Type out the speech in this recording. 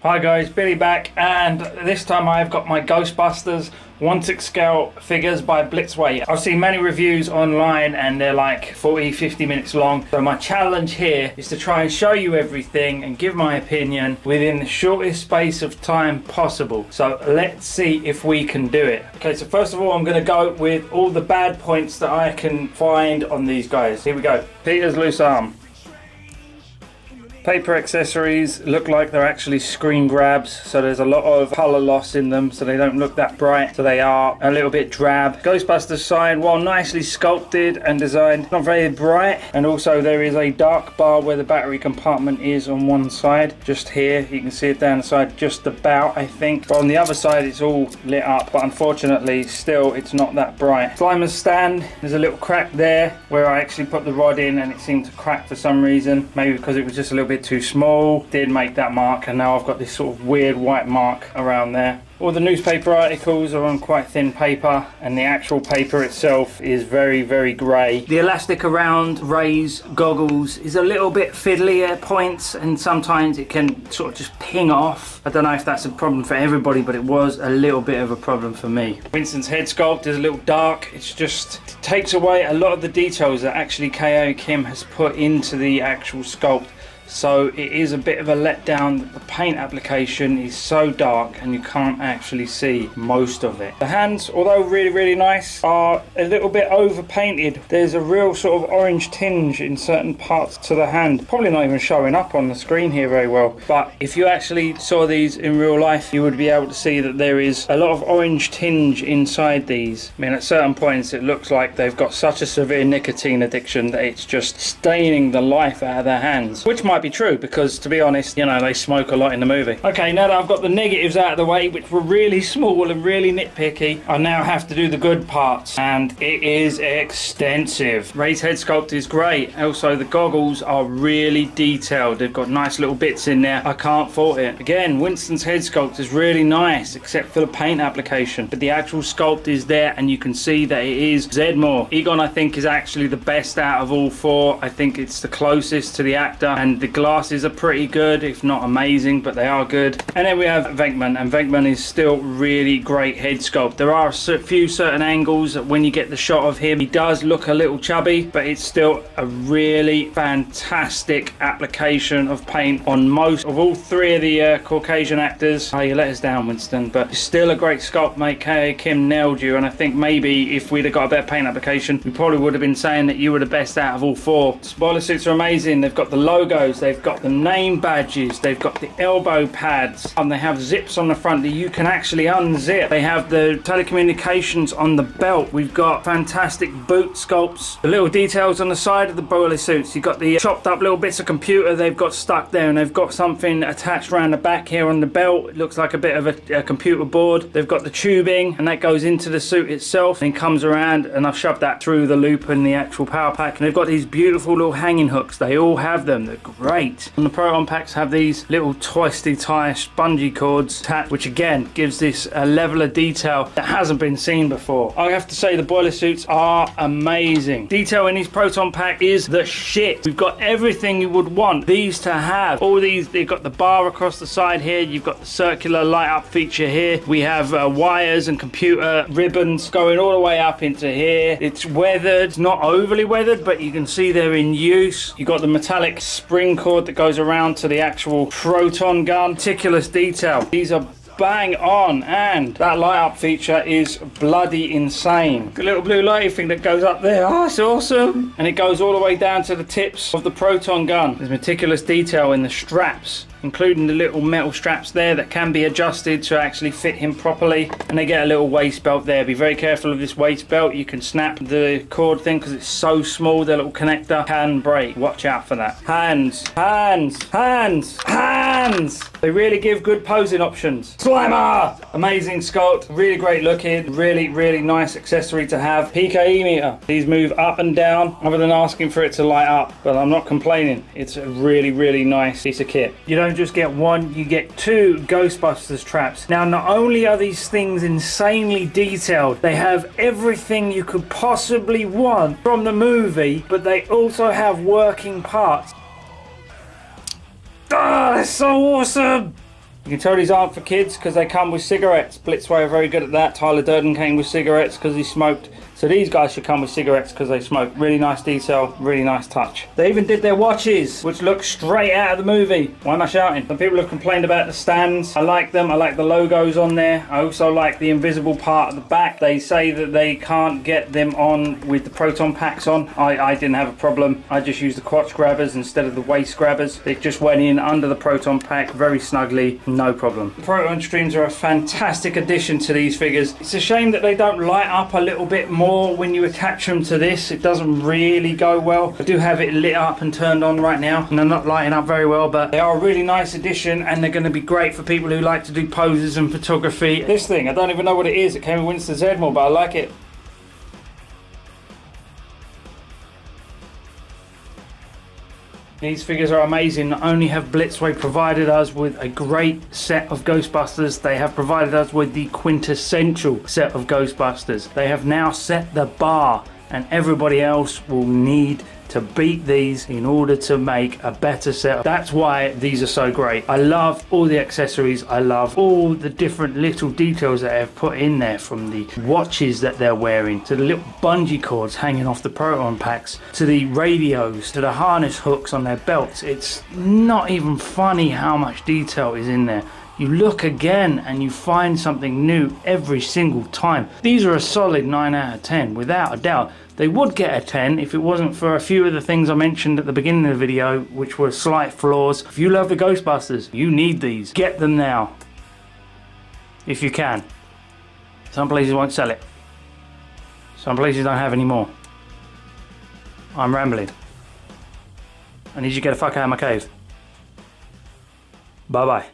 Hi guys, Billy back, and this time I've got my Ghostbusters 1/6 scale figures by Blitzway. I've seen many reviews online and they're like 40-50 minutes long. So my challenge here is to try and show you everything and give my opinion within the shortest space of time possible. So let's see if we can do it. Okay, so first of all I'm going to go with all the bad points that I can find on these guys. Here we go. Peter's loose arm. Paper accessories look like they're actually screen grabs, so there's a lot of colour loss in them, so they don't look that bright, so they are a little bit drab. Ghostbusters sign, while nicely sculpted and designed, not very bright, and also there is a dark bar where the battery compartment is on one side, just here. You can see it down the side just about, I think, but on the other side it's all lit up, but unfortunately still it's not that bright. Slimer's stand, there's a little crack there where I actually put the rod in and it seemed to crack for some reason, maybe because it was just a little bit too small. Did make that mark, and now I've got this sort of weird white mark around there. All the newspaper articles are on quite thin paper, and the actual paper itself is very, very grey. The elastic around Ray's goggles is a little bit fiddly at points, and sometimes it can sort of just ping off. I don't know if that's a problem for everybody, but it was a little bit of a problem for me. Winston's head sculpt is a little dark. It takes away a lot of the details that actually K.O. Kim has put into the actual sculpt. So it is a bit of a letdown that the paint application is so dark and you can't actually see most of it. The hands, although really, really nice, are a little bit over painted. There's a real sort of orange tinge in certain parts to the hand. Probably not even showing up on the screen here very well. But if you actually saw these in real life, you would be able to see that there is a lot of orange tinge inside these. I mean, at certain points it looks like they've got such a severe nicotine addiction that it's just staining the life out of their hands. Which might be true, because to be honest, you know, they smoke a lot in the movie. Okay, now that I've got the negatives out of the way, which were really small and really nitpicky, I now have to do the good parts, and it is extensive. Ray's head sculpt is great. Also, the goggles are really detailed. They've got nice little bits in there. I can't fault it. Again, Winston's head sculpt is really nice, except for the paint application. But the actual sculpt is there, and you can see that it is Zedmore. Egon, I think, is actually the best out of all four. I think it's the closest to the actor, and the glasses are pretty good, if not amazing, but they are good. And then we have Venkman, and Venkman is still really great head sculpt. There are a few certain angles that when you get the shot of him, he does look a little chubby, but it's still a really fantastic application of paint on most of all three of the Caucasian actors. Oh, you let us down, Winston, but still a great sculpt, mate. K.O. Kim nailed you, and I think maybe if we'd have got a better paint application, we probably would have been saying that you were the best out of all four. Spoiler suits are amazing. They've got the logos, they've got the name badges, they've got the elbow pads, and they have zips on the front that you can actually unzip. They have the telecommunications on the belt. We've got fantastic boot sculpts. The little details on the side of the boiler suits. You've got the chopped up little bits of computer they've got stuck there, and they've got something attached around the back here on the belt. It looks like a bit of a computer board. They've got the tubing, and that goes into the suit itself and comes around, and I've shoved that through the loop in the actual power pack. And they've got these beautiful little hanging hooks. They all have them. They're great. And the Proton packs have these little twisty tie spongy cords attached, which again gives this a level of detail that hasn't been seen before. I have to say the boiler suits are amazing. Detail in these Proton pack is the shit. We've got everything you would want these to have. All these, they've got the bar across the side here. You've got the circular light up feature here. We have wires and computer ribbons going all the way up into here. It's weathered, not overly weathered, but you can see they're in use. You've got the metallic spring cord that goes around to the actual proton gun. Meticulous detail. These are bang on, and that light up feature is bloody insane. The little blue lighty thing that goes up there, oh, it's awesome. And it goes all the way down to the tips of the proton gun. There's meticulous detail in the straps, including the little metal straps there that can be adjusted to actually fit him properly. And they get a little waist belt there. Be very careful of this waist belt. You can snap the cord thing because it's so small. The little connector can break. Watch out for that. Hands, hands, hands, hands. They really give good posing options. Slimer! Amazing sculpt. Really great looking. Really, really nice accessory to have. PKE meter. These move up and down other than asking for it to light up. But I'm not complaining. It's a really, really nice piece of kit. You don't just get one, you get two Ghostbusters traps. Now, not only are these things insanely detailed, they have everything you could possibly want from the movie, but they also have working parts. Ah, that's so awesome! You can tell these aren't for kids because they come with cigarettes. Blitzway are very good at that. Tyler Durden came with cigarettes because he smoked. So these guys should come with cigarettes because they smoke. Really nice detail, really nice touch. They even did their watches, which look straight out of the movie. Why am I shouting? Some people have complained about the stands. I like them. I like the logos on there. I also like the invisible part at the back. They say that they can't get them on with the proton packs on. I didn't have a problem. I just used the crotch grabbers instead of the waist grabbers. It just went in under the proton pack very snugly, no problem. The proton streams are a fantastic addition to these figures. It's a shame that they don't light up a little bit more when you attach them to this. It doesn't really go well. I do have it lit up and turned on right now and they're not lighting up very well, but they are a really nice addition and they're going to be great for people who like to do poses and photography. This thing, I don't even know what it is. It came with Winston Zedmore, but I like it. These figures are amazing. Not only have Blitzway provided us with a great set of Ghostbusters, they have provided us with the quintessential set of Ghostbusters. They have now set the bar and everybody else will need to beat these in order to make a better set. That's why these are so great. I love all the accessories. I love all the different little details that I've put in there, from the watches that they're wearing to the little bungee cords hanging off the proton packs to the radios to the harness hooks on their belts. It's not even funny how much detail is in there. You look again and you find something new every single time. These are a solid 9 out of 10 without a doubt. They would get a 10 if it wasn't for a few of the things I mentioned at the beginning of the video, which were slight flaws. If you love the Ghostbusters, you need these. Get them now, if you can. Some places won't sell it. Some places don't have any more. I'm rambling. I need you to get the fuck out of my cave. Bye bye.